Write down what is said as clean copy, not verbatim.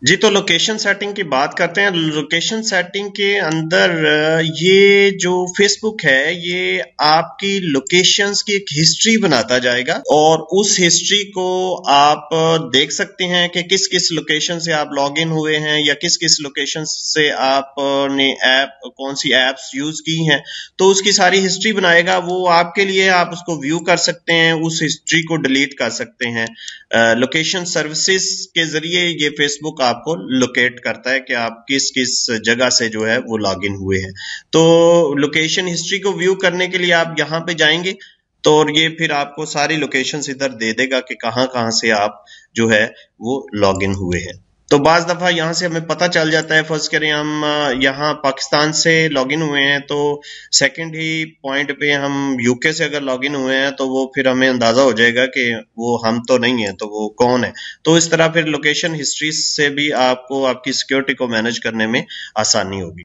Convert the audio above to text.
जी, तो location setting की बात करते हैं। लोकेशन सेटिंग के अंदर ये जो फेसबुक है ये आपकी लोकेशंस की एक हिस्ट्री बनाता जाएगा और उस हिस्ट्री को आप देख सकते हैं कि किस किस लोकेशन से आप लॉग इन हुए हैं या किस किस लोकेशन से आपने कौन सी एप्स यूज की हैं, तो उसकी सारी हिस्ट्री बनाएगा वो आपके लिए। आप उसको व्यू कर सकते हैं, उस हिस्ट्री को डिलीट कर सकते हैं। लोकेशन सर्विसेज के जरिए ये फेसबुक आपको लोकेट करता है कि आप किस किस जगह से जो है वो लॉग इन हुए हैं। तो लोकेशन हिस्ट्री को व्यू करने के लिए आप यहाँ पे जाएंगे तो और ये फिर आपको सारी लोकेशंस इधर दे देगा कि कहाँ कहाँ से आप जो है वो लॉग इन हुए हैं। तो बाज दफा यहाँ से हमें पता चल जाता है, फर्ज करें हम यहाँ पाकिस्तान से लॉगिन हुए हैं तो सेकंड ही पॉइंट पे हम यूके से अगर लॉगिन हुए हैं तो वो फिर हमें अंदाजा हो जाएगा कि वो हम तो नहीं है तो वो कौन है। तो इस तरह फिर लोकेशन हिस्ट्री से भी आपको आपकी सिक्योरिटी को मैनेज करने में आसानी होगी।